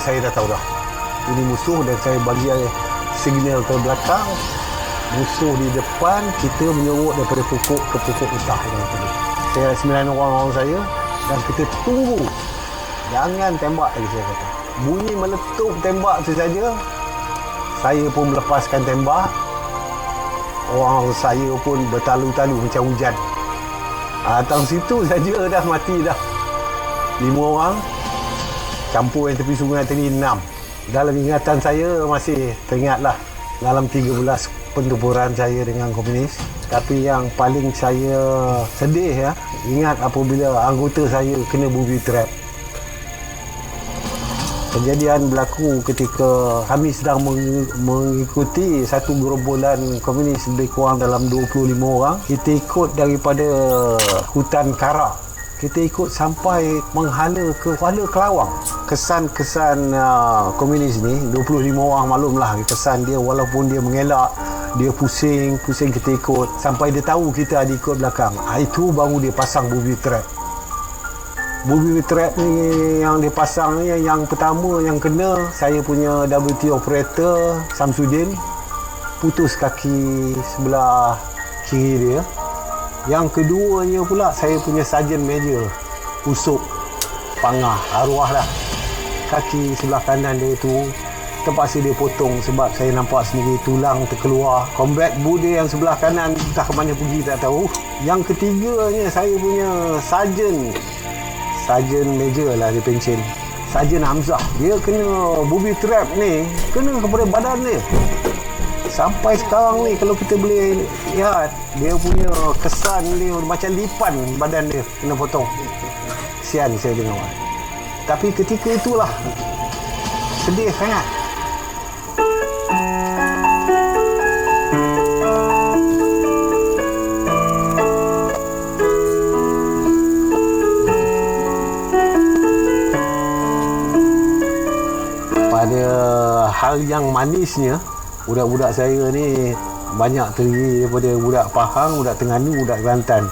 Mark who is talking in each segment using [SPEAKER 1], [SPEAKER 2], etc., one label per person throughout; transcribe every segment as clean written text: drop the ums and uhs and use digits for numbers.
[SPEAKER 1] saya dah tahu dah. Ini musuh dan saya bagi signal ke belakang. Musuh di depan, kita menyerut daripada pokok ke pokok utah. Saya 9 orang saya dan kita tunggu. Jangan tembak lagi, saya kata. Bunyi meletup tembak tu saja, saya pun melepaskan tembak. Orang saya pun bertalu-talu macam hujan. Datang situ saja dah mati dah. 5 orang. Campur yang tepi sungai tadi 6. Dalam ingatan saya masih teringatlah dalam 13 pertempuran saya dengan komunis. Tapi yang paling saya sedih ingat apabila anggota saya kena booby trap. Kejadian berlaku ketika kami sedang mengikuti satu gerombolan komunis lebih kurang dalam 25 orang. Kita ikut daripada hutan Kara. Kita ikut sampai menghala ke Kuala Kelawang. Kesan-kesan komunis ni, 25 orang maklumlah kesan dia, walaupun dia mengelak, dia pusing kita ikut. Sampai dia tahu kita ada ikut belakang. Itu baru dia pasang booby trap. Booby trap ni yang dia pasang ni, yang pertama yang kena, saya punya WT operator Samsudin, putus kaki sebelah kiri dia. Yang keduanya pula saya punya Sarjan Major Usop Pangah, arwah lah. Kaki sebelah kanan dia tu terpaksa dia potong sebab saya nampak sendiri tulang terkeluar. Combat boot dia yang sebelah kanan entah ke mana pergi tak tahu. Yang ketiganya saya punya Sarjan Major lah, dia pencen Sarjan Hamzah. Dia kena booby trap ni, kena kepada badan dia. Sampai sekarang ni kalau kita boleh lihat, dia punya kesan ni macam lipan badan dia kena potong. Kesian saya dengar. Tapi ketika itulah sedih sangat. Pada hal yang manisnya, budak-budak saya ni banyak terdiri daripada budak Pahang, budak Terengganu, budak Kelantan.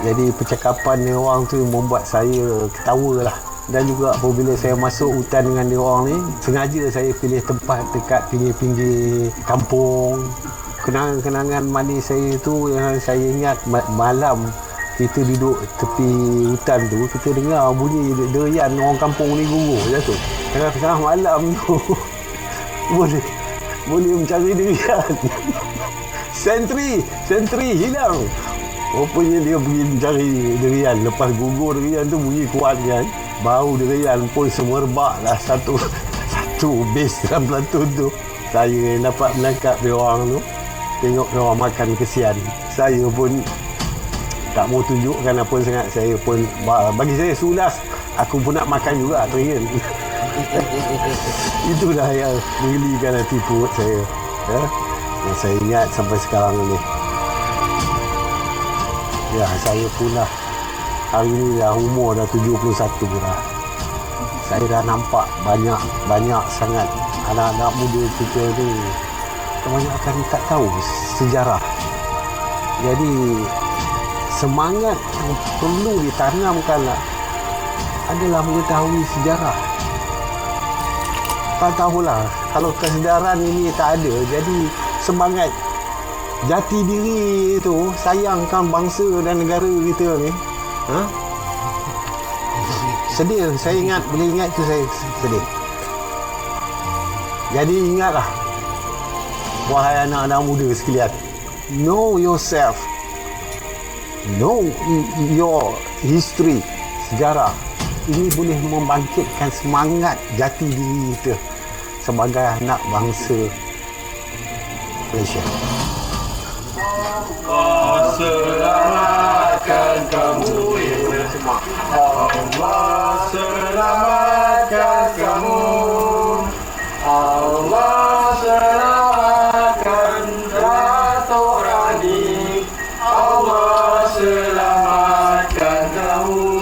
[SPEAKER 1] Jadi percakapan dia orang tu membuat saya ketawa lah. Dan juga apabila saya masuk hutan dengan dia orang ni, sengaja saya pilih tempat dekat pinggir-pinggir kampung. Kenangan-kenangan manis saya tu yang saya ingat, malam kita duduk tepi hutan tu, kita dengar bunyi derian orang kampung ni gugur jatuh. Tengah-tengah malam tu boleh mencari derian. Sentri hilang. Rupanya dia pergi mencari derian. Lepas gugur derian tu bunyi kuat kan, bau derian pun semerbak lah satu base dalam pelantun tu. Saya dapat menangkap dia orang tu, tengok dia orang makan, kesian. Saya pun tak mau tunjukkan apa sangat. Saya pun, bagi saya sulas, aku pun nak makan juga, teringat. Itulah yang menggelikan hati perut saya, yang saya ingat sampai sekarang ni. Ya, saya pun dah hari ni dah umur dah 71 dah. Saya dah nampak banyak sangat anak-anak muda kita ni kebanyakan tak tahu sejarah. Jadi semangat yang perlu ditanamkanlah adalah mengetahui sejarah. Tak tahulah, kalau kesedaran ini tak ada, jadi semangat jati diri itu, sayangkan bangsa dan negara kita ni, sedih. Saya boleh ingat tu, saya sedih. Jadi ingatlah, wahai anak-anak muda sekalian, know yourself, know your history, sejarah. Ini boleh membangkitkan semangat jati diri kita sebagai anak bangsa Malaysia.
[SPEAKER 2] Allah selamatkan kamu, Allah selamatkan kamu, Allah selamatkan Datuk Rani, Allah selamatkan kamu.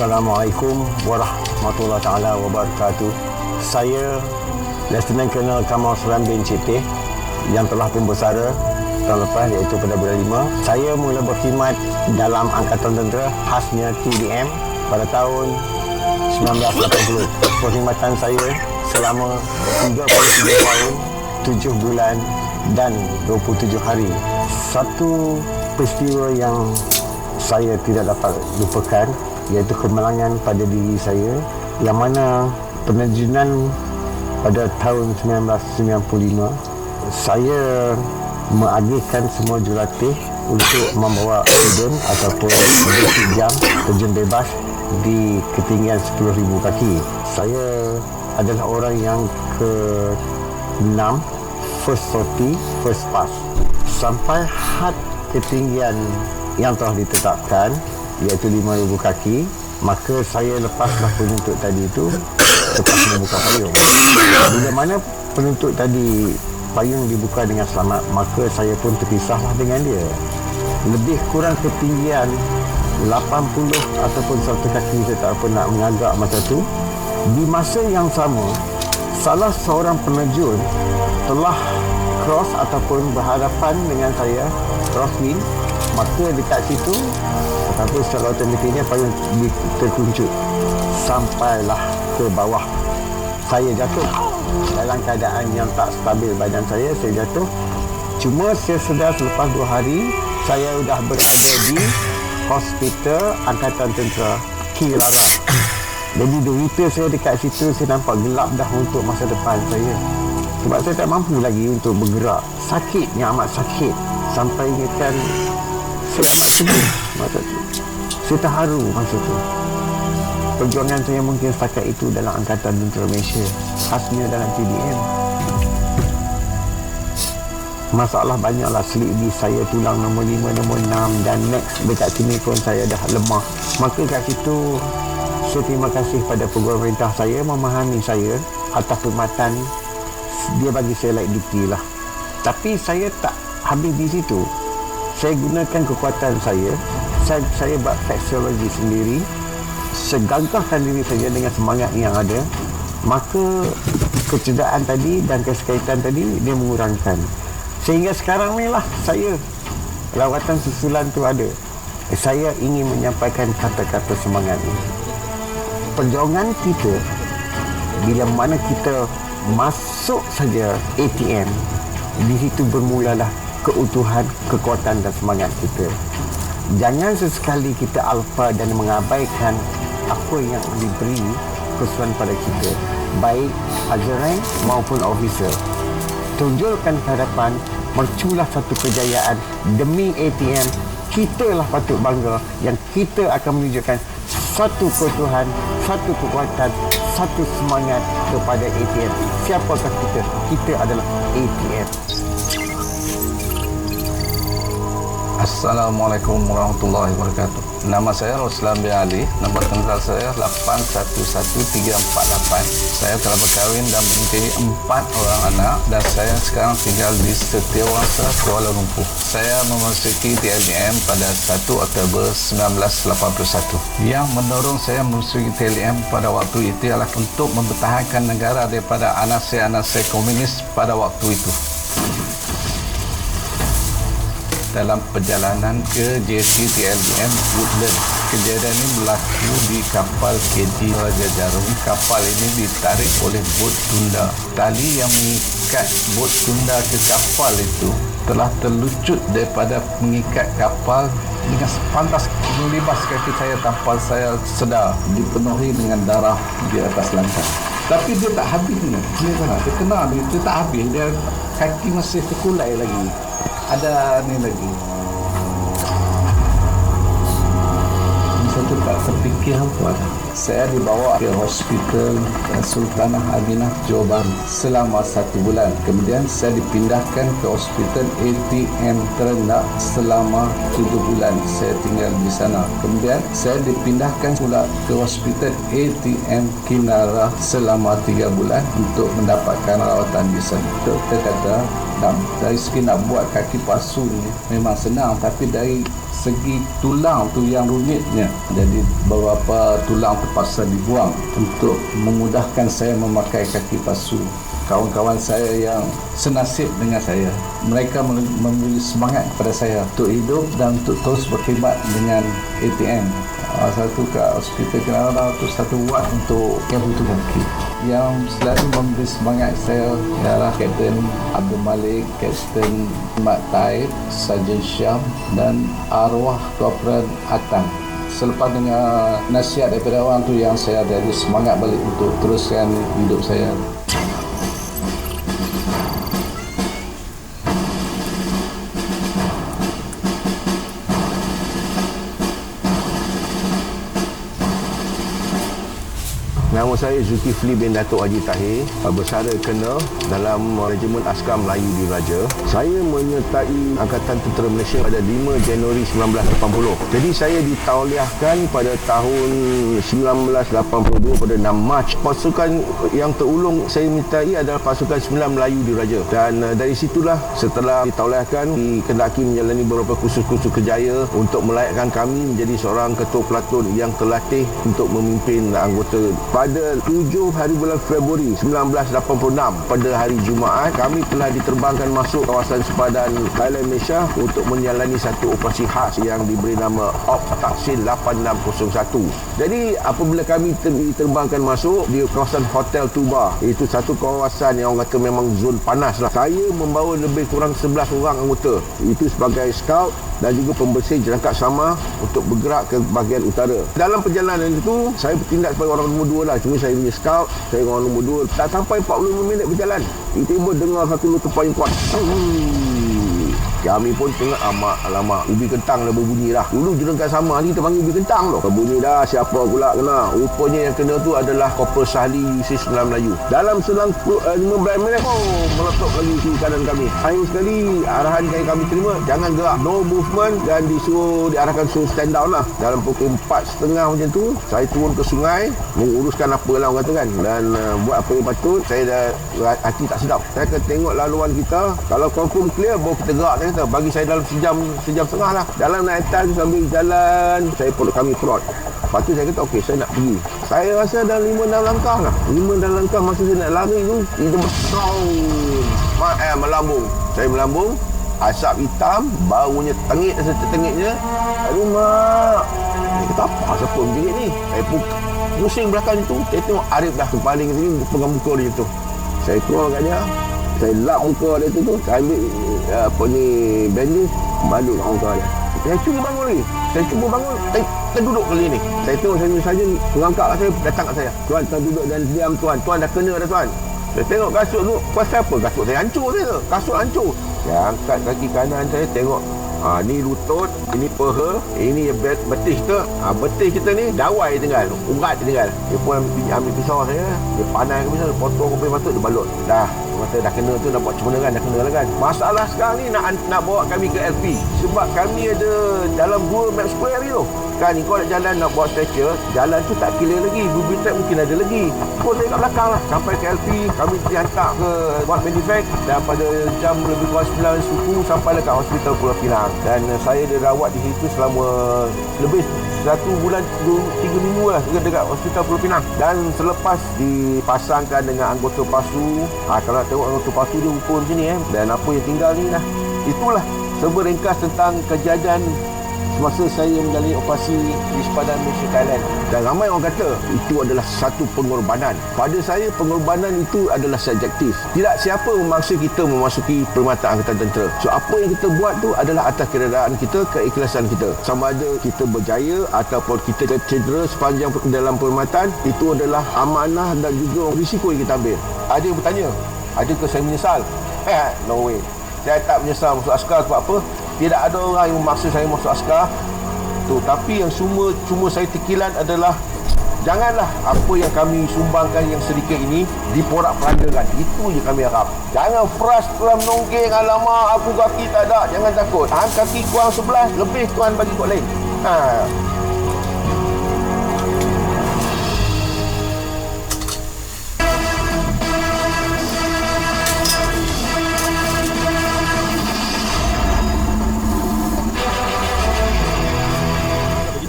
[SPEAKER 3] Assalamualaikum warahmatullahi taala wabarakatuh. Saya Lieutenant Colonel Kamal Seram bin Ciptih yang telah pun bersara tahun lepas, iaitu pada bulan 5. Saya mula berkhidmat dalam Angkatan Tentera, khasnya TDM pada tahun 1980. Perkhidmatan saya selama 33 tahun, 7 bulan dan 27 hari. Satu peristiwa yang saya tidak dapat lupakan iaitu kemenangan pada diri saya, yang mana penerjunan pada tahun 1995 saya mengagihkan semua jurulatih untuk membawa student ataupun basic jump, terjun bebas di ketinggian 10,000 kaki. Saya adalah orang yang ke-6 first sortie, first pass. Sampai had ketinggian yang telah ditetapkan iaitu 5,000 kaki, maka saya lepaslah penuntut tadi itu lepas membuka payung. Bila mana penuntut tadi payung dibuka dengan selamat, maka saya pun terpisahlah dengan dia. Lebih kurang ketinggian 80 ataupun 100 kaki, saya tak pernah mengagak masa tu. Di masa yang sama, salah seorang penerjun telah cross ataupun berhadapan dengan saya, crosswind, maka dekat situ tapi secara otomatiknya payung terkuncut sampailah ke bawah. Saya jatuh dalam keadaan yang tak stabil badan saya jatuh. Cuma saya sedar selepas 2 hari saya sudah berada di Hospital Angkatan Tentera Kirara. Jadi derita saya dekat situ, saya nampak gelap dah untuk masa depan saya. Sebab saya tak mampu lagi untuk bergerak. Sakitnya amat sakit. Sampai ingatkan saya amat sedih masa tu. Saya terharu masa tu. Perjuangan saya mungkin setakat itu dalam Angkatan Tentera Malaysia, khasnya dalam TDM. Masalah banyaklah, slip di saya tulang nombor 5, nombor 6 dan next dekat sini pun saya dah lemah. Maka kat situ saya terima kasih pada pemerintah saya memahami saya atas perkhidmatan. Dia bagi saya light duty lah. Tapi saya tak habis di situ. Saya gunakan kekuatan saya buat flexiology sendiri. Saya gagahkan diri saya dengan semangat yang ada. Maka kecederaan tadi dan kesakitan tadi dia mengurangkan. Sehingga sekarang ni lah saya, lawatan susulan tu ada. Saya ingin menyampaikan kata-kata semangat ni. Perjuangan kita, bila mana kita masuk saja ATM, di situ bermulalah keutuhan, kekuatan dan semangat kita. Jangan sesekali kita alfa dan mengabaikan apa yang diberi kesusahan pada kita, baik azhar rank maupun officer. Tunjulkan ke hadapan, merculah satu kejayaan demi ATM. Kita lah patut bangga yang kita akan menunjukkan satu keutuhan, satu kekuatan, satu semangat kepada ATM. Siapakah kita? Kita adalah ATM.
[SPEAKER 4] Assalamualaikum warahmatullahi wabarakatuh. Nama saya Roslan bin Ali. Nombor tentera saya 811348. Saya telah berkahwin dan mempunyai 4 orang anak dan saya sekarang tinggal di Setiawangsa, Kuala Lumpur. Saya memasuki TLM pada 1 Oktober 1981. Yang mendorong saya memasuki TLM pada waktu itu ialah untuk mempertahankan negara daripada anasir-anasir komunis pada waktu itu. Dalam perjalanan ke JT TLM Woodland, kejadian ini berlaku di kapal KG Raja Jarum. Kapal ini ditarik oleh bot tunda. Tali yang mengikat bot tunda ke kapal itu telah terlucut daripada mengikat kapal dengan sepantas melibas kaki saya tanpa saya sedar, dipenuhi dengan darah di atas lantai. Tapi dia tak habis ni. Dia kena dia tak habis. Dia kaki masih terkulai lagi. Ada ni lagi. Satu tak terfikir apa ada. Saya dibawa ke hospital Sultanah Aminah Johor Bahru selama 1 bulan. Kemudian saya dipindahkan ke hospital ATM Terengganu selama 7 bulan. Saya tinggal di sana. Kemudian saya dipindahkan pula ke hospital ATM Kinara selama 3 bulan untuk mendapatkan rawatan di sana. Doktor kata Dari segi nak buat kaki palsu ni memang senang, tapi dari segi tulang tu yang rumitnya. Jadi beberapa tulang terpaksa dibuang untuk memudahkan saya memakai kaki palsu. Kawan-kawan saya yang senasib dengan saya, mereka memberi semangat kepada saya untuk hidup dan untuk terus berkhidmat dengan ATM. Satu kat hospital Kenara tu satu wad untuk yang butuh kaki. Yang selalu memberi semangat saya ialah Kapten Abdul Malik, Kapten Mat Taib, Sarjan Syam dan arwah Korporal Atan. Selepas dengar nasihat daripada orang tu, yang saya ada semangat balik untuk teruskan hidup saya.
[SPEAKER 3] Nama saya Zulkifli bin Datuk Haji Tahir, bersara Colonel dalam Regimen Askar Melayu Diraja. Saya menyertai Angkatan Tentera Malaysia pada 5 Januari 1980. Jadi saya ditauliahkan pada tahun 1982 pada 6 Mac. Pasukan yang terulung saya mintai adalah pasukan 9 Melayu Diraja. Dan dari situlah setelah ditauliahkan, dikendaki menjalani beberapa kursus-kursus kerjaya untuk melayakkan kami menjadi seorang ketua pelatun yang terlatih untuk memimpin anggota. Pada 7 hari bulan Februari 1986 pada hari Jumaat, kami telah diterbangkan masuk kawasan sepadan Thailand Malaysia untuk menjalani satu operasi khas yang diberi nama Op Taksin 8601. Jadi apabila kami diterbangkan masuk di kawasan Hotel Tuba, itu satu kawasan yang orang kata memang zon panas lah. Saya membawa lebih kurang 11 orang anggota, itu sebagai scout dan juga pembersih jerangkap sama untuk bergerak ke bahagian utara. Dalam perjalanan itu, saya bertindak sebagai orang nombor 2 lah. Cuma saya punya scout, saya orang nombor 2. Tak sampai 45 minit berjalan, tiba-tiba dengar satu letupan yang kuat. Kami pun tengok, alamak, ubi kentang dah berbunyi dah. Dulu jerangkap sama ni kita panggil ubi kentang tu. Berbunyi dah, siapa pula kena. Rupanya yang kena tu adalah Korporal Sahli UC9 Melayu. Dalam selang 15 minit, meletup lagi kiri kanan kami. Akhir sekali, arahan yang kami terima, jangan gerak, no movement, dan diarahkan suruh stand down lah. Dalam pukul 4.30 macam tu, saya turun ke sungai, menguruskan apa lah orang kata kan. Dan buat apa yang patut. Saya dah hati tak sedap. Saya akan tengok laluan kita, kalau confirm clear, baru kita gerak. Bagi saya dalam sejam setengah lah. Dalam naik atas sambil jalan, saya kami prod. Lepas tu saya kata, okey, saya nak pergi. Saya rasa dah 5-6 langkah lah. 5-6 langkah masa saya nak lari tu, itu melambung. Saya melambung, asap hitam, baunya tengit setengitnya. Aduh mak, saya kata apa siapa menjerit ni? Saya pusing belakang tu, saya tengok Arif dah terpaling ke sini, pegang muka dia tu. Saya keluar kat dia, saya lap muka dia tu, saya ambil bandage, balut kat muka dia. Saya cuba bangun lagi. Saya cuba bangun, terduduk kali ni. Saya tengok saya punya sarjan mengangkat kat saya, datang kat saya. Tuan, terduduk dan diam tuan. Tuan dah kena dah tuan. Saya tengok kasut tu, kuasa apa? Kasut saya hancur saya. Kasut hancur. Saya angkat kaki kanan saya, tengok. Ni lutut, ini peha, ini betis kita. Betis kita ni dawai tinggal, urat tinggal. Dia pun ambil pisau saya, dia panai ke pisau, dia potong kopi patut, dia balut. Dah, masa dah kena tu, nak buat macam mana kan, dah kena lah kan. Masalah sekarang ni nak bawa kami ke LP. Sebab kami ada dalam 2 map square ni tu. Kan kau nak jalan nak buat stretcher, jalan tu tak clear lagi, booby trap mungkin ada lagi. Pun saya kat belakang lah. Sampai ke LP, kami dihantar ke buat manifest, dan pada jam lebih kurang 9 suku sampailah kat Hospital Pulau Pinang. Dan saya dirawat di situ selama lebih 1 bulan 3 minggu lah dekat Hospital Pulau Pinang. Dan selepas dipasangkan dengan anggota pasu, kalau nak tengok anggota pasu dia rupa macam ni dan apa yang tinggal ni lah. Itulah serba ringkas tentang kejadian semasa saya menjalani operasi di sepadan Malaysia Thailand. Dan ramai orang kata itu adalah satu pengorbanan. Pada saya, pengorbanan itu adalah subjektif. Tidak siapa memaksa kita memasuki perkhidmatan Angkatan Tentera. So apa yang kita buat tu adalah atas keredaan kita, keikhlasan kita. Sama ada kita berjaya ataupun kita cedera sepanjang dalam perkhidmatan, itu adalah amanah dan juga risiko yang kita ambil. Ada yang bertanya, adakah saya menyesal? No way. Saya tak menyesal masuk askar sebab apa? Tidak ada orang yang memaksa saya masuk askar tu. Tapi yang cuma saya tekilan adalah janganlah apa yang kami sumbangkan yang sedikit ini diporak-perandakan. Itu je kami harap. Jangan frust dalam nongking, alamak aku kaki tak ada. Jangan takut. Kaki kurang 11, lebih tuan bagi kot lain.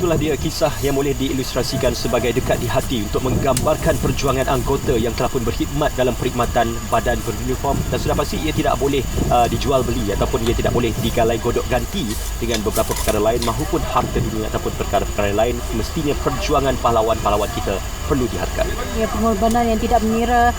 [SPEAKER 5] itulah dia kisah yang boleh diilustrasikan sebagai dekat di hati untuk menggambarkan perjuangan anggota yang telah pun berkhidmat dalam perkhidmatan badan beruniform, dan sudah pasti ia tidak boleh dijual beli ataupun ia tidak boleh digalai godok ganti dengan beberapa perkara lain mahupun harta dunia ataupun perkara-perkara lain. Mestinya perjuangan pahlawan-pahlawan kita perlu dihargai.
[SPEAKER 6] Ya, pengorbanan yang tidak mengira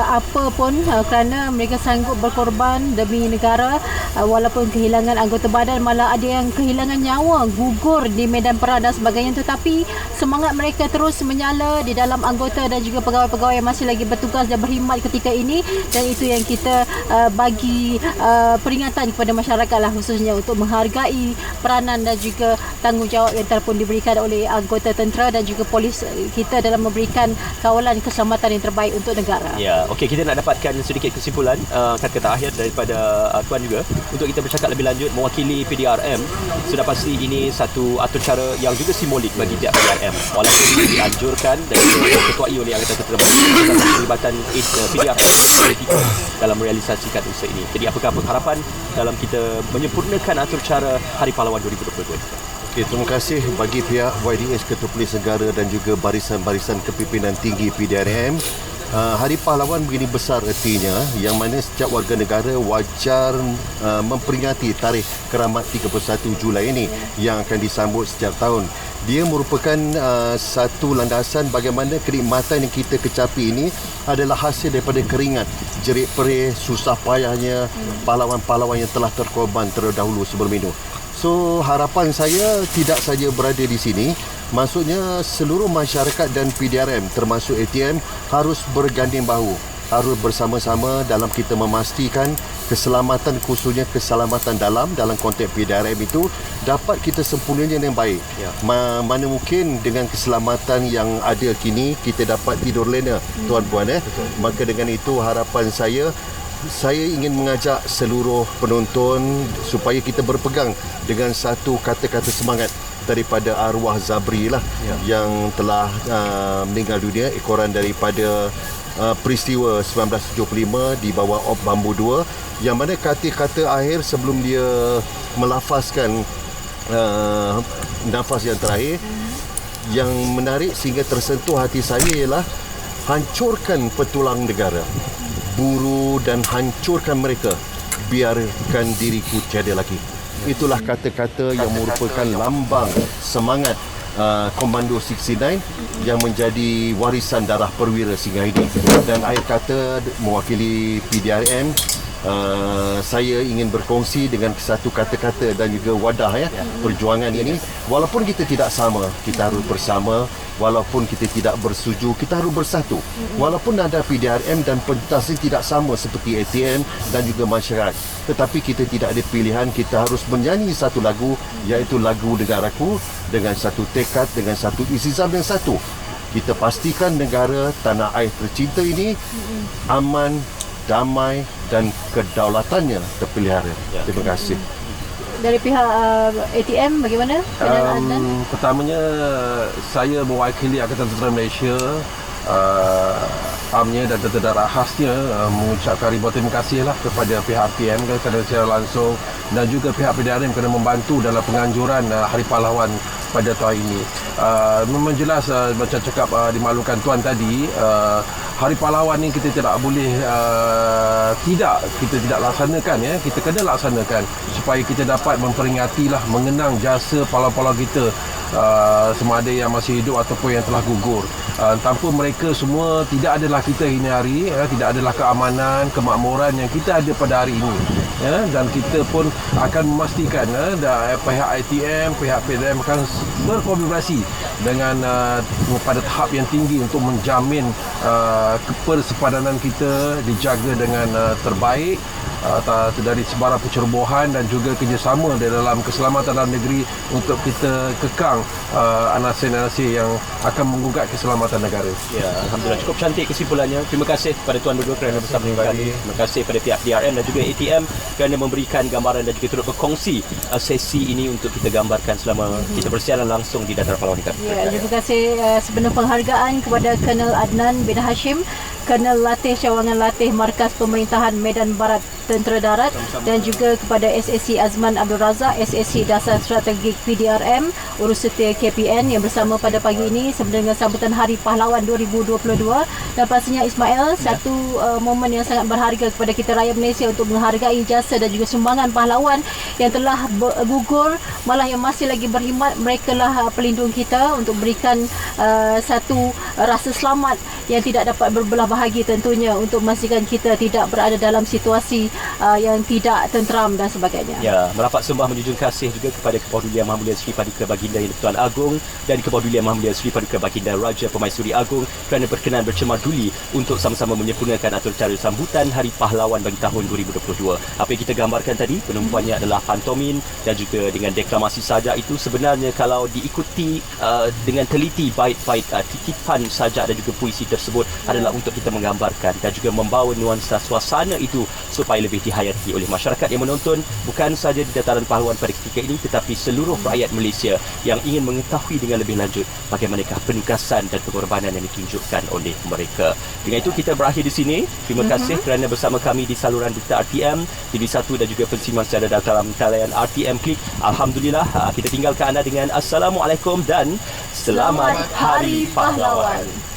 [SPEAKER 6] apa pun kerana mereka sanggup berkorban demi negara, walaupun kehilangan anggota badan, malah ada yang kehilangan nyawa, gugur di medan perang dan sebagainya, tetapi semangat mereka terus menyala di dalam anggota dan juga pegawai-pegawai yang masih lagi bertugas dan berkhidmat ketika ini, dan itu yang kita bagi peringatan kepada masyarakat lah, khususnya untuk menghargai peranan dan juga tanggungjawab yang telah pun diberikan oleh anggota tentera dan juga polis kita dalam memberikan kawalan keselamatan yang terbaik untuk negara.
[SPEAKER 5] Ya, okey, kita nak dapatkan sedikit kesimpulan kata-kata akhir daripada Tuan juga untuk kita bercakap lebih lanjut mewakili PDRM. Sudah pasti ini satu atur cara yang juga simbolik bagi pihak PDRM, walaupun dianjurkan dan diketuai oleh Angkatan Tentera Malaysia terlibatan PDRM dalam merealisasikan usaha ini. Jadi apakah harapan dalam kita menyempurnakan atur cara Hari Pahlawan 2022?
[SPEAKER 7] Okay, terima kasih bagi pihak YDS, Ketua Polis Negara dan juga barisan-barisan kepimpinan tinggi PDRM. Hari Pahlawan begini besar ertinya, yang mana setiap warga negara wajar memperingati tarikh keramat 31 Julai ini yang akan disambut setiap tahun. Dia merupakan satu landasan bagaimana kenikmatan yang kita kecapi ini adalah hasil daripada keringat, jerit perih, susah payahnya pahlawan-pahlawan yang telah terkorban terdahulu sebelum ini. So, harapan saya tidak saja berada di sini, maksudnya seluruh masyarakat dan PDRM termasuk ATM harus berganding bahu, harus bersama-sama dalam kita memastikan keselamatan, khususnya keselamatan dalam konteks PDRM itu dapat kita sempurnakan yang baik. Mana mungkin dengan keselamatan yang ada kini kita dapat tidur lena, tuan-puan. Maka dengan itu harapan saya ingin mengajak seluruh penonton supaya kita berpegang dengan satu kata-kata semangat daripada arwah Zabri lah, yang telah meninggal dunia ekoran daripada peristiwa 1975 di bawah Op Bambu 2, yang mana kata-kata akhir sebelum dia melafazkan nafas yang terakhir yang menarik sehingga tersentuh hati saya ialah hancurkan petulang negara, buru dan hancurkan mereka, biarkan diriku tiada lagi. Itulah kata-kata yang merupakan lambang semangat Komando 69 yang menjadi warisan darah perwira sehingga ini. Dan akhir kata mewakili PDRM, saya ingin berkongsi dengan satu kata-kata dan juga wadah perjuangan ini. Walaupun kita tidak sama, kita harus bersama. Walaupun kita tidak bersetuju, kita harus bersatu. Walaupun ada PDRM dan pentas ini tidak sama seperti ATM dan juga masyarakat, tetapi kita tidak ada pilihan, kita harus menyanyi satu lagu, iaitu lagu Negaraku, dengan satu tekad, dengan satu izizam yang satu. Kita pastikan negara tanah air tercinta ini aman, damai dan kedaulatannya terpelihara. Terima kasih.
[SPEAKER 6] Dari pihak ATM bagaimana?
[SPEAKER 2] Pertamanya saya mewakili Angkatan Tentera Malaysia, amnya dan tentera khasnya mengucapkan ribuan terima kasih lah kepada pihak ATM kerana secara langsung dan juga pihak PDRM kerana membantu dalam penganjuran Hari Pahlawan pada tahun ini. Memang jelas macam cakap dimaklumkan tuan tadi, Hari Pahlawan ni kita tidak boleh kita tidak laksanakan, kita kena laksanakan supaya kita dapat memperingati lah, mengenang jasa pahlawan-pahlawan kita, sama ada yang masih hidup ataupun yang telah gugur. Tanpa mereka semua tidak adalah kita ini hari, tidak adalah keamanan, kemakmuran yang kita ada pada hari ini. Dan kita pun akan memastikan pihak ITM, pihak PDRM akan berkolaborasi dengan pada tahap yang tinggi untuk menjamin persepadanan kita dijaga dengan terbaik dari sebarang pencerobohan dan juga kerjasama di dalam keselamatan dalam negeri untuk kita kekang anasir-anasir yang akan menggugat keselamatan negara.
[SPEAKER 5] Ya, Alhamdulillah, cukup cantik kesimpulannya. Terima kasih kepada tuan dua kerana bersama dengan kami. Terima kasih kepada pihak DRM dan juga ATM kerana memberikan gambaran dan juga turut berkongsi sesi ini untuk kita gambarkan selama kita bersiaran langsung di Dataran Pahlawan kita.
[SPEAKER 6] Ya, terima kasih sepenuh penghargaan kepada Colonel Adnan bin Hashim Colonel Latih Cawangan Latih Markas Pemerintahan Medan Barat Tentera Darat, dan juga kepada SSC Azman Abdul Razak, SSC Dasar Strategik PDRM, Urus Setia KPN yang bersama pada pagi ini sempena dengan sambutan Hari Pahlawan 2022. Dan pastinya Ismail, satu momen yang sangat berharga kepada kita rakyat Malaysia untuk menghargai jasa dan juga sumbangan pahlawan yang telah gugur, malah yang masih lagi berkhidmat. Mereka lah pelindung kita untuk berikan satu rasa selamat yang tidak dapat berbelah bahagi tentunya, untuk memastikan kita tidak berada dalam situasi yang tidak tenteram dan sebagainya.
[SPEAKER 5] Ya, merapat sembah menjunjung kasih juga kepada Kepedulian Yang Maha Mulia Sri Paduka Baginda Yang Tuan Agong dan Kepedulian Yang Maha Mulia Sri Paduka Baginda Raja Permaisuri Agong kerana berkenan bercemar-duli untuk sama-sama menyempurnakan atur cara sambutan Hari Pahlawan bagi tahun 2022. Apa yang kita gambarkan tadi, penumpuannya adalah pantomin dan juga dengan deklamasi sajak itu sebenarnya kalau diikuti dengan teliti bait-bait titipan sajak dan juga puisi tersebut adalah untuk kita menggambarkan dan juga membawa nuansa suasana itu supaya lebih dihayati oleh masyarakat yang menonton, bukan saja di dataran pahlawan pada ketika ini tetapi seluruh rakyat Malaysia yang ingin mengetahui dengan lebih lanjut bagaimanakah penugasan dan pengorbanan yang ditunjukkan oleh mereka. Dengan itu kita berakhir di sini. Terima kasih kerana bersama kami di saluran Berita RTM, TV1 dan juga pensiman secara dalam talian RTM Klik. Alhamdulillah, kita tinggalkan anda dengan Assalamualaikum dan Selamat Hari Pahlawan.